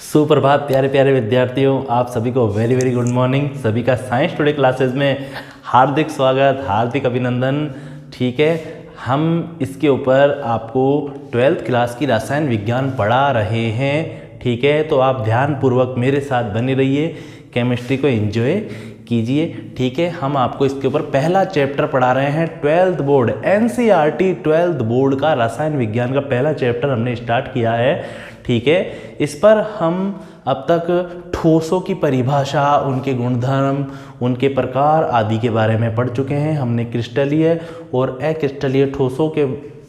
सुप्रभात प्यारे प्यारे विद्यार्थियों, आप सभी को वेरी वेरी गुड मॉर्निंग। सभी का साइंस टुडे क्लासेस में हार्दिक स्वागत, हार्दिक अभिनंदन। ठीक है, हम इसके ऊपर आपको 12th क्लास की रसायन विज्ञान पढ़ा रहे हैं। ठीक है, तो आप ध्यानपूर्वक मेरे साथ बने रहिए, केमिस्ट्री को एंजॉय कीजिए। ठीक है, हम आपको इसके ऊपर पहला चैप्टर पढ़ा रहे हैं। 12th board NCERT 12th board का रसायन विज्ञान का पहला चैप्टर हमने स्टार्ट किया है। ठीक है, इस पर हम अब तक ठोसों की परिभाषा, उनके गुणधर्म, उनके प्रकार आदि के बारे में पढ़ चुके हैं। हमने क्रिस्टलीय और अक्रिस्टलीय ठोसों के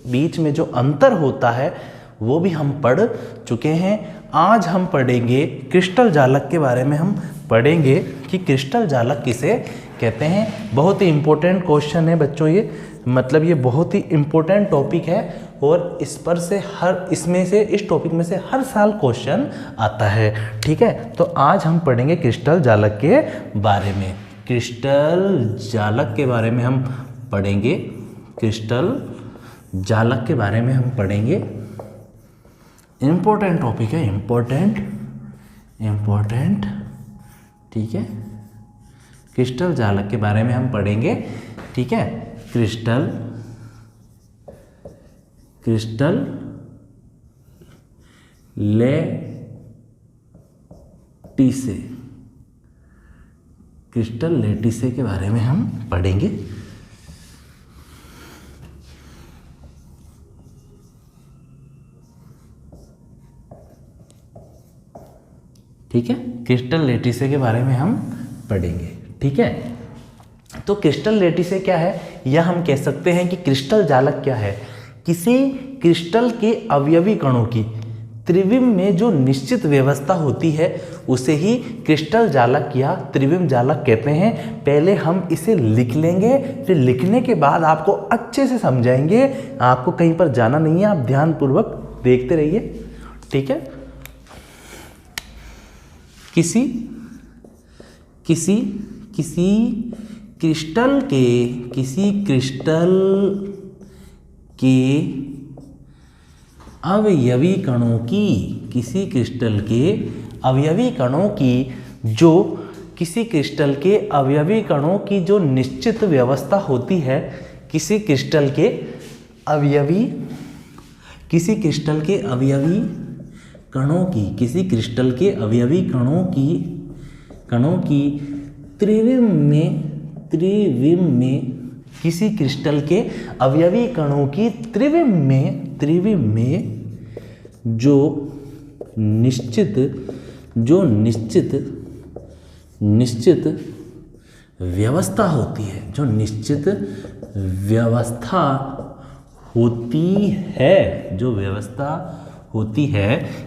बीच में जो अंतर होता है वो भी हम पढ़ चुके हैं। आज हम पढ़ेंगे क्रिस्टल जालक के बारे में। हम पढ़ेंगे कि क्रिस्टल जालक किसे कहते हैं। बहुत ही इम्पोर्टेंट क्वेश्चन है बच्चों, ये मतलब ये बहुत ही इम्पोर्टेंट टॉपिक है और इस पर से इस टॉपिक में से हर साल क्वेश्चन आता है। ठीक है, तो आज हम पढ़ेंगे क्रिस्टल जालक के बारे में। क्रिस्टल जालक के बारे में हम पढ़ेंगे। क्रिस्टल जालक के बारे में हम पढ़ेंगे। इम्पोर्टेंट टॉपिक है, इम्पोर्टेंट। ठीक है, क्रिस्टल जालक के बारे में हम पढ़ेंगे। ठीक है, क्रिस्टल लेटिसे के बारे में हम पढ़ेंगे। ठीक है, क्रिस्टल लेटिसे के बारे में हम पढ़ेंगे। ठीक है, तो क्रिस्टल लेटिसे क्या है, या हम कह सकते हैं कि क्रिस्टल जालक क्या है। किसी क्रिस्टल के अवयवी कणों की त्रिविम में जो निश्चित व्यवस्था होती है उसे ही क्रिस्टल जालक या त्रिविम जालक कहते हैं। पहले हम इसे लिख लेंगे, फिर लिखने के बाद आपको अच्छे से समझाएंगे। आपको कहीं पर जाना नहीं है, आप ध्यानपूर्वक देखते रहिए। ठीक है, किसी क्रिस्टल के अवयवी कणों की, किसी क्रिस्टल के अवयवी कणों की जो निश्चित व्यवस्था होती है, किसी क्रिस्टल के अवयवी कणों की त्रिविम में किसी क्रिस्टल के अवयवी कणों की त्रिविम में जो निश्चित व्यवस्था होती है,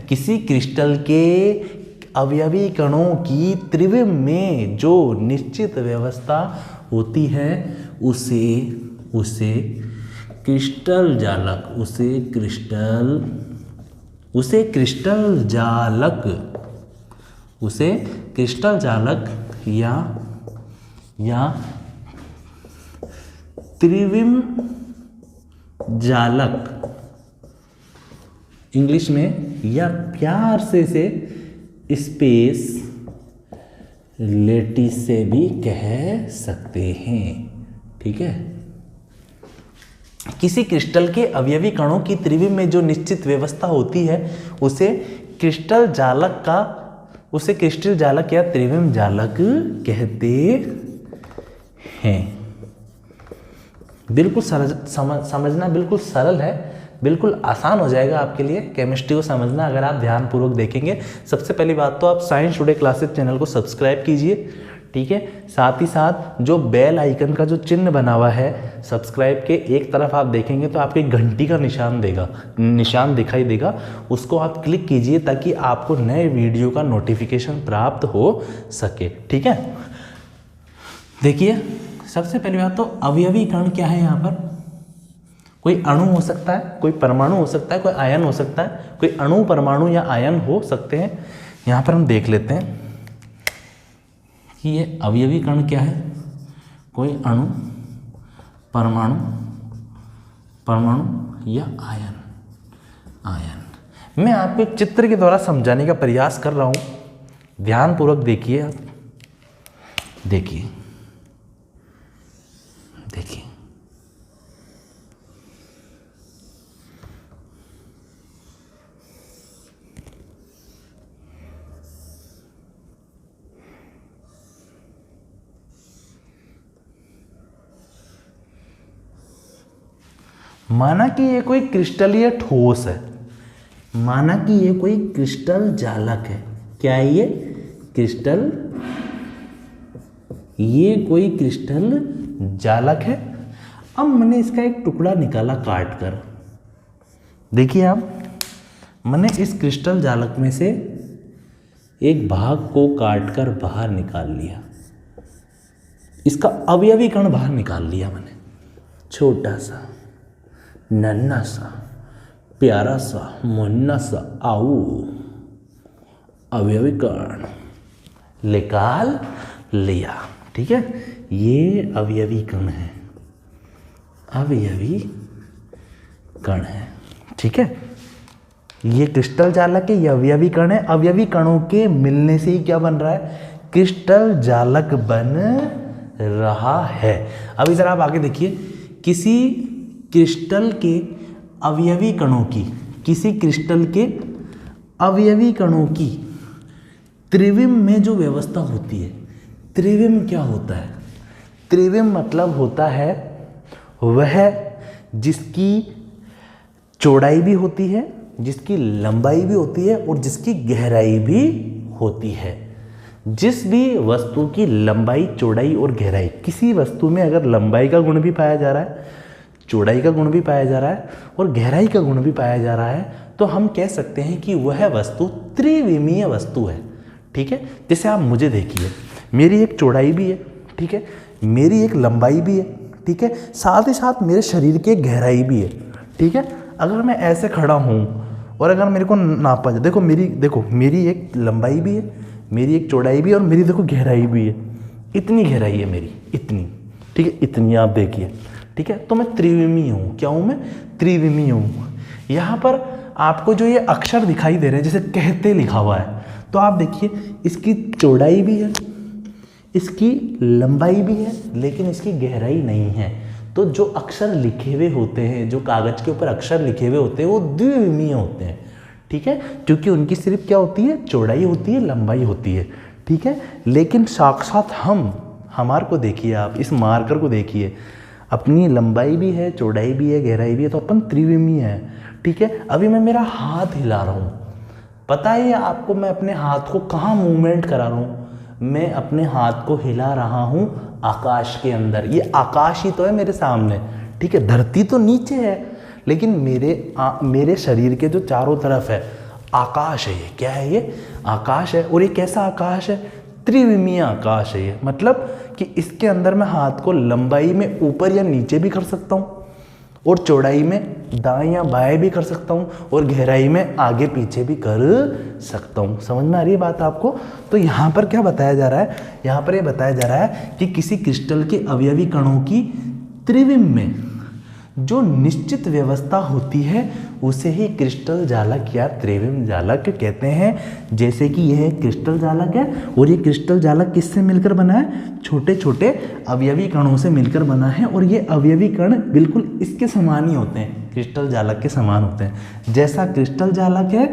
किसी क्रिस्टल के अवयवी कणों की त्रिविम में जो निश्चित व्यवस्था होती है उसे क्रिस्टल जालक या त्रिविम जालक इंग्लिश में, या प्यार से स्पेस लेटिसे भी कह सकते हैं। ठीक है, किसी क्रिस्टल के अवयवी कणों की त्रिविम में जो निश्चित व्यवस्था होती है उसे क्रिस्टल जालक या त्रिविम जालक कहते हैं। बिल्कुल समझना बिल्कुल सरल है, बिल्कुल आसान हो जाएगा आपके लिए केमिस्ट्री को समझना अगर आप ध्यानपूर्वक देखेंगे। सबसे पहली बात तो आप साइंस टुडे क्लासेस चैनल को सब्सक्राइब कीजिए। ठीक है, साथ ही साथ जो बेल आइकन का जो चिन्ह बना हुआ है सब्सक्राइब के एक तरफ आप देखेंगे तो आपको एक घंटी का निशान दिखाई देगा, उसको आप क्लिक कीजिए ताकि आपको नए वीडियो का नोटिफिकेशन प्राप्त हो सके। ठीक है, देखिए सबसे पहली बात तो अवयवी कण क्या है। यहाँ पर कोई अणु हो सकता है, कोई परमाणु हो सकता है, कोई आयन हो सकता है, कोई अणु, परमाणु या आयन हो सकते हैं। यहाँ पर हम देख लेते हैं कि ये अवयवी कण क्या है। कोई अणु, परमाणु या आयन। मैं आपको एक चित्र के द्वारा समझाने का प्रयास कर रहा हूं, ध्यानपूर्वक देखिए आप। देखिए देखिए, माना कि ये कोई क्रिस्टलीय ठोस है, माना कि ये कोई क्रिस्टल जालक है। क्या है ये? क्रिस्टल, ये कोई क्रिस्टल जालक है। अब मैंने इसका एक टुकड़ा निकाला काट कर। देखिए आप, मैंने इस क्रिस्टल जालक में से एक भाग को काट कर बाहर निकाल लिया, इसका अवयवी कण बाहर निकाल लिया मैंने। छोटा सा, नन्हा सा, प्यारा सा, मुन्ना सा आऊ अवयवी कण निकाल लिया। ठीक है, ये अवयवी कण है, अवयवी कण है। ठीक है, ये क्रिस्टल जालक है, ये अवयवी कण है। अवयवी कणों के मिलने से ही क्या बन रहा है? क्रिस्टल जालक बन रहा है। अब इधर आप आगे देखिए, किसी क्रिस्टल के अवयवी कणों की, किसी क्रिस्टल के अवयवी कणों की त्रिविम में जो व्यवस्था होती है, त्रिविम क्या होता है? त्रिविम मतलब होता है वह जिसकी चौड़ाई भी होती है, जिसकी लंबाई भी होती है और जिसकी गहराई भी होती है। जिस भी वस्तु की लंबाई, चौड़ाई और गहराई, किसी वस्तु में अगर लंबाई का गुण भी पाया जा रहा है, चौड़ाई का गुण भी पाया जा रहा है और गहराई का गुण भी पाया जा रहा है, तो हम कह सकते हैं कि वह वस्तु त्रिविमीय वस्तु है। ठीक है, जैसे आप मुझे देखिए, मेरी एक चौड़ाई भी है, ठीक है, मेरी एक लंबाई भी है, ठीक है, साथ ही साथ मेरे शरीर की एक गहराई भी है। ठीक है, अगर मैं ऐसे खड़ा हूँ और अगर मेरे को नापा जाए, देखो मेरी एक लंबाई भी है, मेरी एक चौड़ाई भी है और मेरी देखो गहराई भी है। इतनी गहराई है मेरी, इतनी। ठीक है, इतनी आप देखिए। ठीक है, तो मैं त्रिविमीय हूँ। क्या हूँ मैं? त्रिविमीय हूँ। यहाँ पर आपको जो ये अक्षर दिखाई दे रहे हैं, जैसे कहते लिखा हुआ है, तो आप देखिए इसकी चौड़ाई भी है, इसकी लंबाई भी है, लेकिन इसकी गहराई नहीं है। तो जो अक्षर लिखे हुए होते हैं, जो कागज़ के ऊपर अक्षर लिखे हुए होते हैं, वो द्विविमीय होते हैं। ठीक है, क्योंकि उनकी सिर्फ क्या होती है? चौड़ाई होती है, लंबाई होती है। ठीक है, लेकिन साक्षात हमारे को देखिए, आप इस मार्कर को देखिए, अपनी लंबाई भी है, चौड़ाई भी है, गहराई भी है, तो अपन त्रिविमीय है। ठीक है, अभी मैं मेरा हाथ हिला रहा हूँ, पता है आपको मैं अपने हाथ को कहाँ मूवमेंट करा रहा हूँ? मैं अपने हाथ को हिला रहा हूँ आकाश के अंदर। ये आकाश ही तो है मेरे सामने। ठीक है, धरती तो नीचे है, लेकिन मेरे शरीर के जो चारों तरफ है आकाश है। ये क्या है? ये आकाश है। और ये कैसा आकाश है? त्रिविमीय आकाश है ये। मतलब कि इसके अंदर मैं हाथ को लंबाई में ऊपर या नीचे भी कर सकता हूँ और चौड़ाई में दाएं या बाएं भी कर सकता हूँ और गहराई में आगे पीछे भी कर सकता हूँ। समझ में आ रही है बात आपको? तो यहाँ पर क्या बताया जा रहा है? यहाँ पर ये बताया जा रहा है कि किसी क्रिस्टल के अवयवी कणों की त्रिविम में जो निश्चित व्यवस्था होती है उसे ही क्रिस्टल जालक या त्रिविम जालक कहते हैं। जैसे कि यह क्रिस्टल जालक है और ये क्रिस्टल जालक किससे मिलकर बना है? छोटे छोटे अवयवी कणों से मिलकर बना है। और ये अवयवी कण बिल्कुल इसके समान ही होते हैं, क्रिस्टल जालक के समान होते हैं। जैसा क्रिस्टल जालक है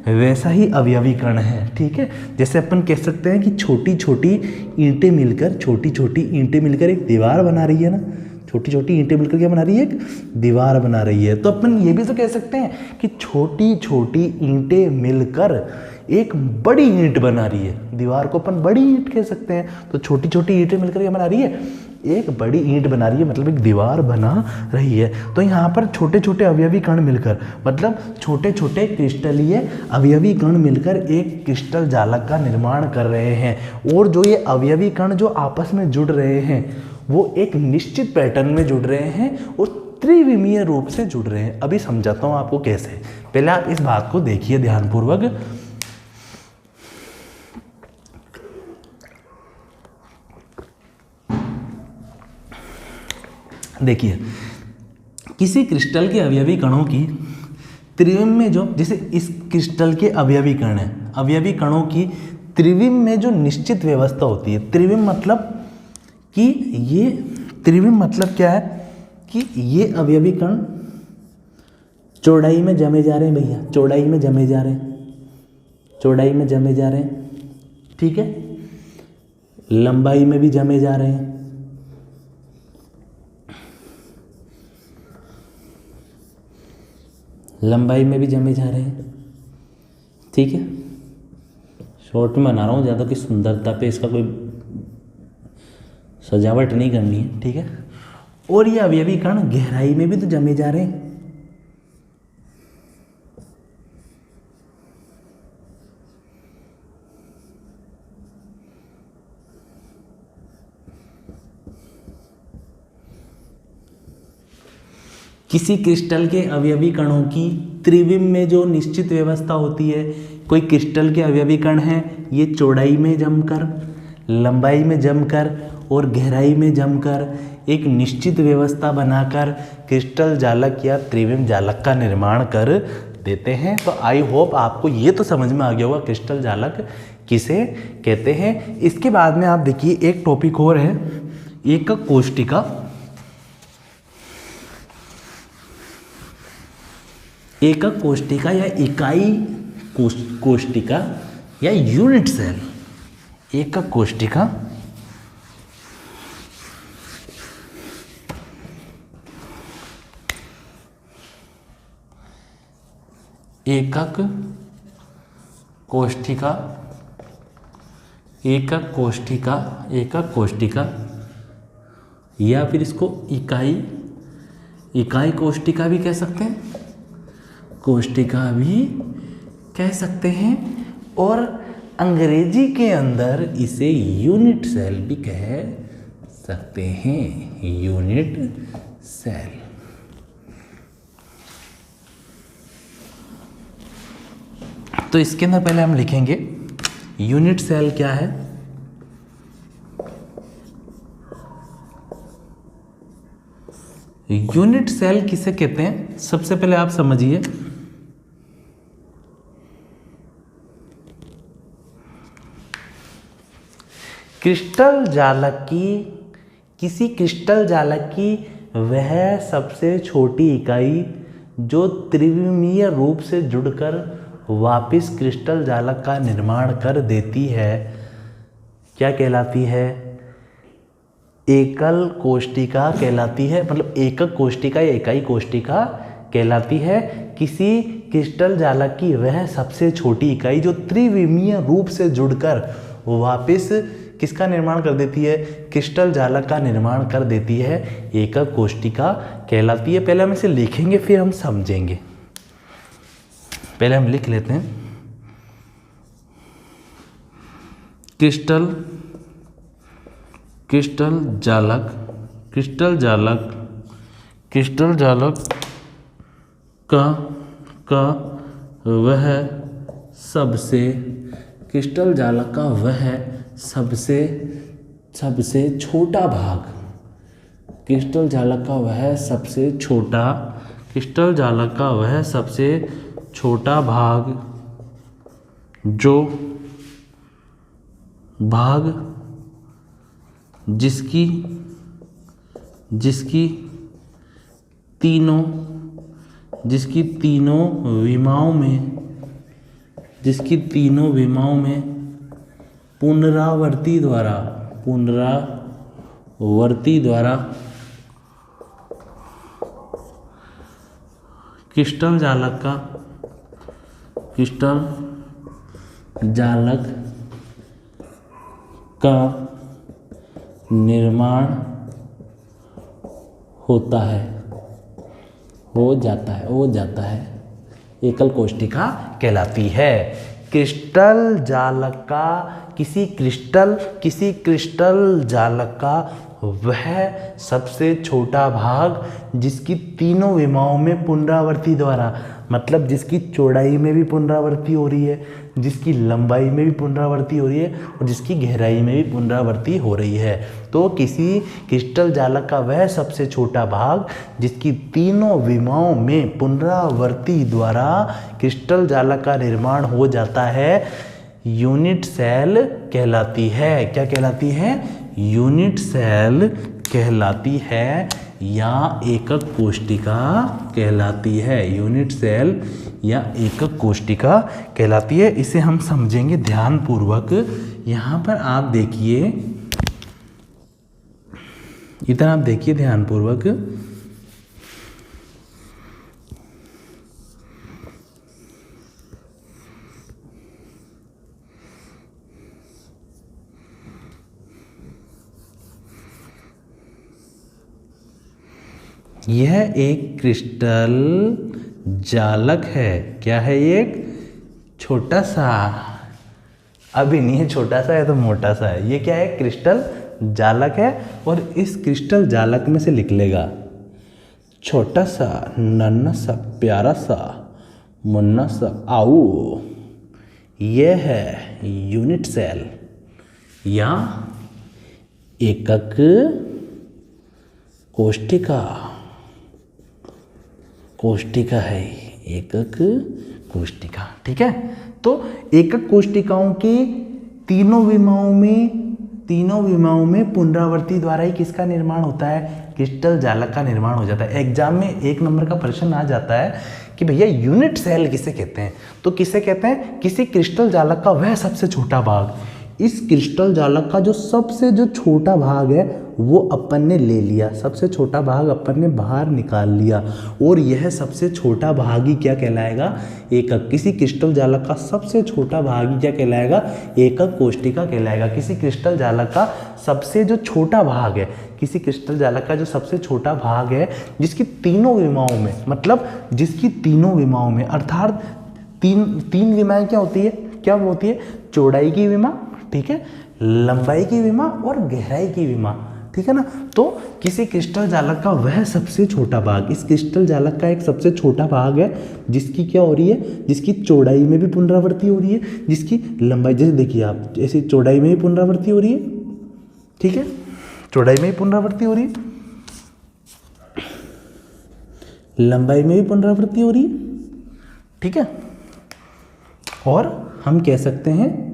वैसा ही अवयवी कण है। ठीक है, जैसे अपन कह सकते हैं कि छोटी छोटी ईंटें मिलकर एक दीवार बना रही है ना, छोटी छोटी ईंटें मिलकर क्या बना रही है? एक दीवार बना रही है। तो अपन ये भी तो कह सकते हैं कि छोटी छोटी ईंटें मिलकर एक बड़ी ईंट बना रही है। दीवार को अपन बड़ी ईंट कह सकते हैं। तो छोटी छोटी ईंटें मिलकर क्या बना रही है? एक बड़ी ईंट बना रही है, मतलब एक दीवार बना रही है। तो यहाँ पर छोटे छोटे अवयवी कण मिलकर, मतलब छोटे छोटे क्रिस्टलीय अवयवी कण मिलकर एक क्रिस्टल जालक का निर्माण कर रहे हैं। और जो ये अवयवी कण जो आपस में जुड़ रहे हैं वो एक निश्चित पैटर्न में जुड़ रहे हैं और त्रिविमीय रूप से जुड़ रहे हैं। अभी समझाता हूँ आपको कैसे। पहले आप इस बात को देखिए ध्यानपूर्वक। देखिए, किसी क्रिस्टल के अवयवी कणों की त्रिविम में जो, जैसे इस क्रिस्टल के अवयवी कण हैं, अवयवी कणों की त्रिविम में जो निश्चित व्यवस्था होती है, त्रिविम मतलब कि ये, त्रिविम मतलब क्या है कि ये अवयवी कण चौड़ाई में जमे जा रहे हैं भैया, चौड़ाई में जमे जा रहे हैं, चौड़ाई में जमे जा रहे हैं, ठीक है, लंबाई में भी जमे जा रहे हैं, लंबाई में भी जमे जा रहे हैं, ठीक है। शॉर्ट में बना रहा हूँ, ज़्यादा की सुंदरता पे इसका कोई सजावट नहीं करनी है, ठीक है। और ये अवयवी कण गहराई में भी तो जमे जा रहे हैं, किसी क्रिस्टल के अवयवी कणों की त्रिविम में जो निश्चित व्यवस्था होती है, कोई क्रिस्टल के अवयवी कण हैं, ये चौड़ाई में जमकर, लंबाई में जमकर और गहराई में जमकर एक निश्चित व्यवस्था बनाकर क्रिस्टल जालक या त्रिविम जालक का निर्माण कर देते हैं। तो आई होप आपको ये तो समझ में आ गया होगा क्रिस्टल जालक किसे कहते हैं। इसके बाद में आप देखिए एक टॉपिक और है, एकक कोष्टिका। एकक कोष्टिका या इकाई कोष्टिका या यूनिट सेल, एकक कोष्टिका, एकक कोष्टिका, एकक कोष्टिका, एकक कोष्टिका, या फिर इसको इकाई कोष्टिका भी कह सकते हैं, कोष्टिका भी कह सकते हैं, और अंग्रेजी के अंदर इसे यूनिट सेल भी कह सकते हैं, यूनिट सेल। तो इसके अंदर पहले हम लिखेंगे यूनिट सेल क्या है। यूनिट सेल किसे कहते हैं, सबसे पहले आप समझिए, क्रिस्टल जालक की, किसी क्रिस्टल जालक की वह सबसे छोटी इकाई जो त्रिविमीय रूप से जुड़कर वापिस क्रिस्टल जालक का निर्माण कर देती है, क्या कहलाती है, एकल कोष्टिका कहलाती है। मतलब एकक कोष्टिका या इकाई कोष्टिका कहलाती है किसी क्रिस्टल जालक की वह सबसे छोटी इकाई जो त्रिविमीय रूप से जुड़कर वापिस किसका निर्माण कर देती है, क्रिस्टल जालक का निर्माण कर देती है, एकक कोष्टिका कहलाती है। पहले हम इसे लिखेंगे फिर हम समझेंगे। पहले हम लिख लेते हैं, क्रिस्टल जालक का वह सबसे, क्रिस्टल जालक का वह सबसे छोटा भाग, क्रिस्टल जालक का वह सबसे छोटा, क्रिस्टल जालक का वह सबसे छोटा भाग जो भाग जिसकी तीनों विमाओं में पुनरावर्ती द्वारा क्रिस्टल जालक का निर्माण होता है, हो जाता है, एकल कोष्टिका कहलाती है। क्रिस्टल जालक का किसी क्रिस्टल जालक का वह सबसे छोटा भाग जिसकी तीनों विमाओं में पुनरावृत्ति द्वारा, मतलब जिसकी चौड़ाई में भी पुनरावृत्ति हो रही है, जिसकी लंबाई में भी पुनरावृत्ति हो रही है और जिसकी गहराई में भी पुनरावृत्ति हो रही है। तो किसी क्रिस्टल जालक का वह सबसे छोटा भाग जिसकी तीनों विमाओं में पुनरावृत्ति द्वारा क्रिस्टल जालक का निर्माण हो जाता है, यूनिट सेल कहलाती है। क्या कहलाती है? यूनिट सेल कहलाती है या एकक कोशिका कहलाती है। यूनिट सेल या एकक कोशिका कहलाती है। इसे हम समझेंगे ध्यान पूर्वक। यहाँ पर आप देखिए, इधर आप देखिए ध्यान पूर्वक। यह एक क्रिस्टल जालक है। क्या है? एक छोटा सा, अभी नहीं है छोटा सा है तो मोटा सा है। ये क्या है? क्रिस्टल जालक है। और इस क्रिस्टल जालक में से निकलेगा छोटा सा, नन्हा सा, प्यारा सा, मुन्ना सा आओ। यह है यूनिट सेल या एकक कोशिका। कोशिका है एकक कोशिका। ठीक है। तो एकक कोशिकाओं की तीनों विमाओं में पुनरावृत्ति द्वारा ही किसका निर्माण होता है? क्रिस्टल जालक का निर्माण हो जाता है। एग्जाम में 1 नंबर का प्रश्न आ जाता है कि भैया यूनिट सेल किसे कहते हैं? तो किसे कहते हैं? किसी क्रिस्टल जालक का वह सबसे छोटा भाग। इस क्रिस्टल जालक का जो छोटा भाग है वो अपन ने ले लिया, सबसे छोटा भाग अपन ने बाहर निकाल लिया, और यह सबसे छोटा भाग ही क्या कहलाएगा? एकक। किसी क्रिस्टल जालक का सबसे छोटा भाग ही क्या कहलाएगा? एकक कोशिका कहलाएगा। किसी क्रिस्टल जालक का सबसे जो छोटा भाग है, किसी क्रिस्टल जालक का जो सबसे छोटा भाग है जिसकी तीनों विमाओं में, मतलब जिसकी तीनों विमाओं में, अर्थात तीन विमाएं क्या होती है? क्या होती है? चौड़ाई की विमा, ठीक है, लंबाई की विमा और गहराई की विमा। ठीक है ना। तो किसी क्रिस्टल जालक का वह सबसे छोटा भाग, इस क्रिस्टल जालक का एक सबसे छोटा भाग है जिसकी क्या हो रही है? जिसकी चौड़ाई में भी पुनरावृत्ति हो रही है, जिसकी लंबाई, जैसे देखिए आप, ऐसी चौड़ाई में भी पुनरावृत्ति हो रही है। ठीक है, चौड़ाई में भी पुनरावृत्ति हो रही है, लंबाई में भी पुनरावृत्ति हो रही है। ठीक है। और हम कह सकते हैं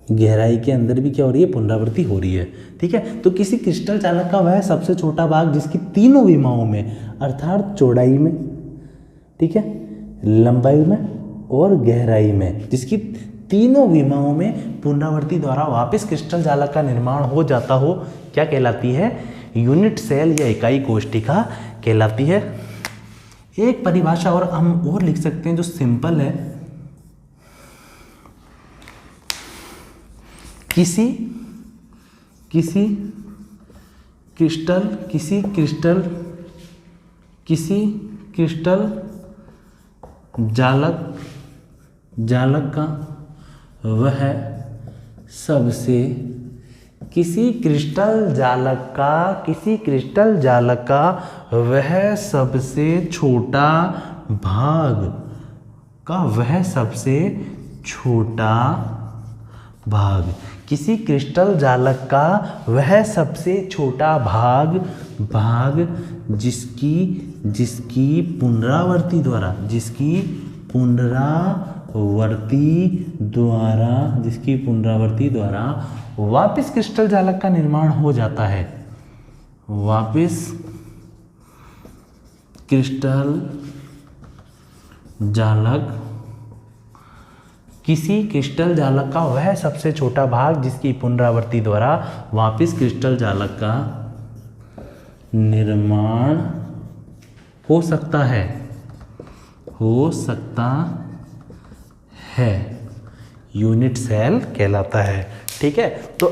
गहराई के अंदर भी क्या हो रही है? पुनरावृत्ति हो रही है। ठीक है। तो किसी क्रिस्टल जालक का वह सबसे छोटा भाग जिसकी तीनों विमाओं में, अर्थात चौड़ाई में, ठीक है, लंबाई में और गहराई में, जिसकी तीनों विमाओं में पुनरावृत्ति द्वारा वापस क्रिस्टल जालक का निर्माण हो जाता हो, क्या कहलाती है? यूनिट सेल या इकाई कोशिका कहलाती है। एक परिभाषा और हम और लिख सकते हैं जो सिंपल है। किसी क्रिस्टल जालक का वह सबसे, किसी क्रिस्टल जालक का वह सबसे छोटा भाग का वह सबसे छोटा भाग, किसी क्रिस्टल जालक का वह सबसे छोटा भाग जिसकी पुनरावृत्ति द्वारा वापस क्रिस्टल जालक का निर्माण हो जाता है। वापस क्रिस्टल जालक, किसी क्रिस्टल जालक का वह सबसे छोटा भाग जिसकी पुनरावृत्ति द्वारा वापस क्रिस्टल जालक का निर्माण हो सकता है, यूनिट सेल कहलाता है। ठीक है। तो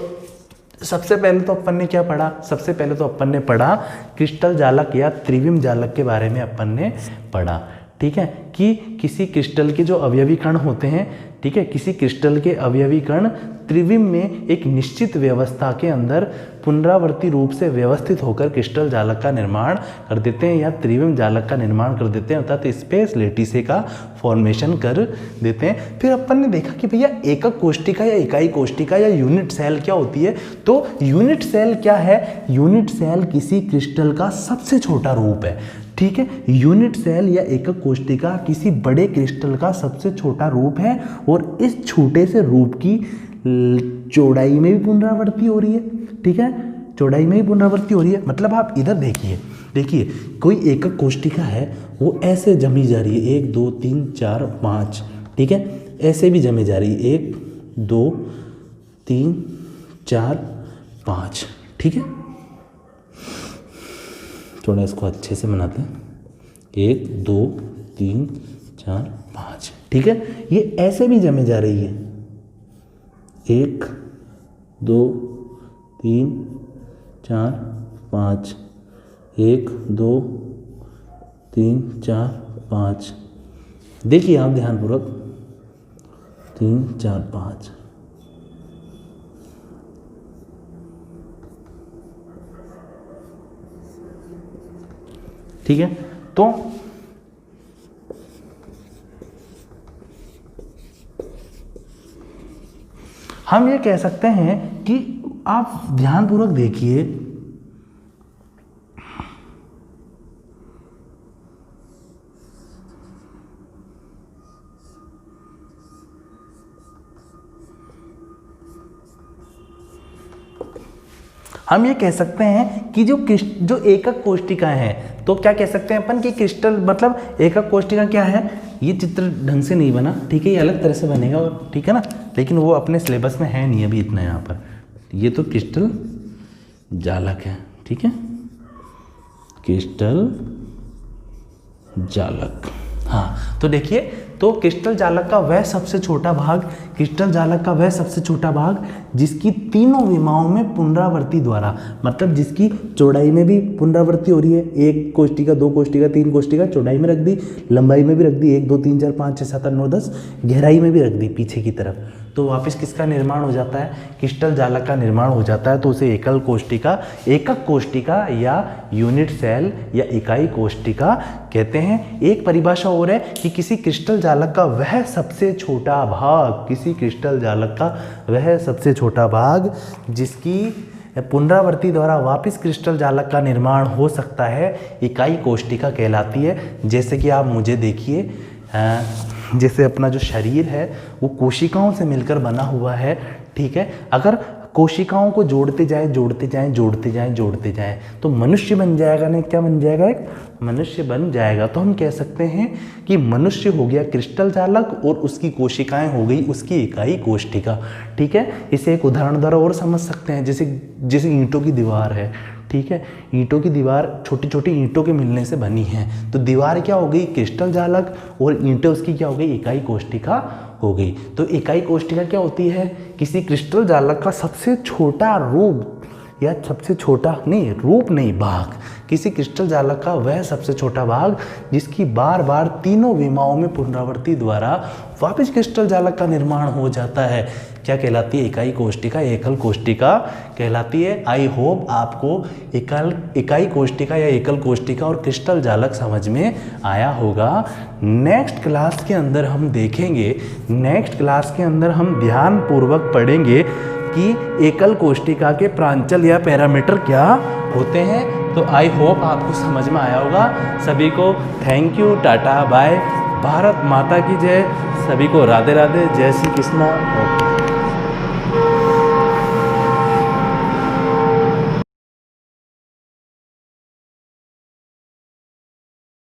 सबसे पहले तो अपन ने क्या पढ़ा? सबसे पहले तो अपन ने पढ़ा क्रिस्टल जालक या त्रिविम जालक के बारे में अपन ने पढ़ा। ठीक है, कि किसी क्रिस्टल के जो अवयवी कण होते हैं, ठीक है, किसी क्रिस्टल के अवयवी कण त्रिविम में एक निश्चित व्यवस्था के अंदर पुनरावर्ती रूप से व्यवस्थित होकर क्रिस्टल जालक का निर्माण कर देते हैं या त्रिविम जालक का निर्माण कर देते हैं, अर्थात स्पेस लेटिसे का फॉर्मेशन कर देते हैं। फिर अपन ने देखा कि भैया एकक कोशिका या इकाई कोशिका या यूनिट सेल क्या होती है। तो यूनिट सेल क्या है? यूनिट सेल किसी क्रिस्टल का सबसे छोटा रूप है, ठीक है। यूनिट सेल या एकक कोशिका किसी बड़े क्रिस्टल का सबसे छोटा रूप है और इस छोटे से रूप की चौड़ाई में भी पुनरावृत्ति हो रही है, ठीक है, चौड़ाई में भी पुनरावृत्ति हो रही है। मतलब आप इधर देखिए कोई एकक कोशिका है, वो ऐसे जमी जा रही है, 1 2 3 4 5, ठीक है, ऐसे भी जमे जा रही है, 1 2 3 4 5, ठीक है। थोड़ा इसको अच्छे से बनाते हैं, 1 2 3 4 5, ठीक है। ये ऐसे भी जमे जा रही है, 1 2 3 4 5, 1 2 3 4 5। देखिए आप ध्यानपूर्वक, 3 4 5, ठीक है। तो हम ये कह सकते हैं कि आप ध्यानपूर्वक देखिए, हम ये कह सकते हैं कि जो एकक कोशिकाएं हैं, तो क्या कह सकते हैं अपन कि क्रिस्टल मतलब एकक कोशिका क्या है। ये चित्र ढंग से नहीं बना, ठीक है, ये अलग तरह से बनेगा, और ठीक है ना, लेकिन वो अपने सिलेबस में है नहीं अभी इतना यहाँ पर। ये तो क्रिस्टल जालक है, ठीक है, क्रिस्टल जालक। हाँ, तो देखिए, तो क्रिस्टल जालक का वह सबसे छोटा भाग, क्रिस्टल जालक का वह सबसे छोटा भाग जिसकी तीनों विमाओं में पुनरावृत्ति द्वारा, मतलब जिसकी चौड़ाई में भी पुनरावृत्ति हो रही है, 1 कोशिका 2 कोशिका 3 कोशिका चौड़ाई में रख दी, लंबाई में भी रख दी, 1 2 3 4 5 6 7 8 9 10, गहराई में भी रख दी पीछे की तरफ, तो वापस किसका निर्माण हो जाता है? क्रिस्टल जालक का निर्माण हो जाता है। तो उसे एकल कोशिका, एकक कोशिका या यूनिट सेल या इकाई कोशिका कहते हैं। एक परिभाषा और है कि किसी क्रिस्टल जालक का वह सबसे छोटा भाग, किसी क्रिस्टल जालक का वह सबसे छोटा भाग जिसकी पुनरावृत्ति द्वारा वापस क्रिस्टल जालक का निर्माण हो सकता है, इकाई कोशिका कहलाती है। जैसे कि आप मुझे देखिए, जैसे अपना जो शरीर है वो कोशिकाओं से मिलकर बना हुआ है, ठीक है। अगर कोशिकाओं को जोड़ते जाएं तो मनुष्य बन जाएगा ना, क्या बन जाएगा? एक मनुष्य बन जाएगा। तो हम कह सकते हैं कि मनुष्य हो गया क्रिस्टल जालक और उसकी कोशिकाएं हो गई उसकी इकाई कोशिका, ठीक है। इसे एक उदाहरण द्वारा और समझ सकते हैं, जैसे ईंटों की दीवार है, ठीक है, ईंटों की दीवार छोटी छोटी ईंटों के मिलने से बनी है, तो दीवार क्या हो गई? क्रिस्टल जालक, और ईंटें उसकी क्या हो गई? इकाई कोशिका हो गई। तो इकाई कोशिका क्या होती है? किसी क्रिस्टल जालक का सबसे छोटा रूप, या सबसे छोटा नहीं, रूप नहीं, भाग, किसी क्रिस्टल जालक का वह सबसे छोटा भाग जिसकी बार बार तीनों विमाओं में पुनरावृत्ति द्वारा वापस क्रिस्टल जालक का निर्माण हो जाता है, क्या कहलाती है? इकाई कोशिका, एकल कोशिका कहलाती है। आई होप आपको इकाई कोशिका या एकल कोशिका और क्रिस्टल जालक समझ में आया होगा। नेक्स्ट क्लास के अंदर हम देखेंगे, नेक्स्ट क्लास के अंदर हम ध्यानपूर्वक पढ़ेंगे कि एकल कोशिका के प्रांचल या पैरामीटर क्या होते हैं। तो आई होप आपको समझ में आया होगा। सभी को thank you, tata bye, Bharat माता की जय, सभी को राधे राधे, जय श्री कृष्णा।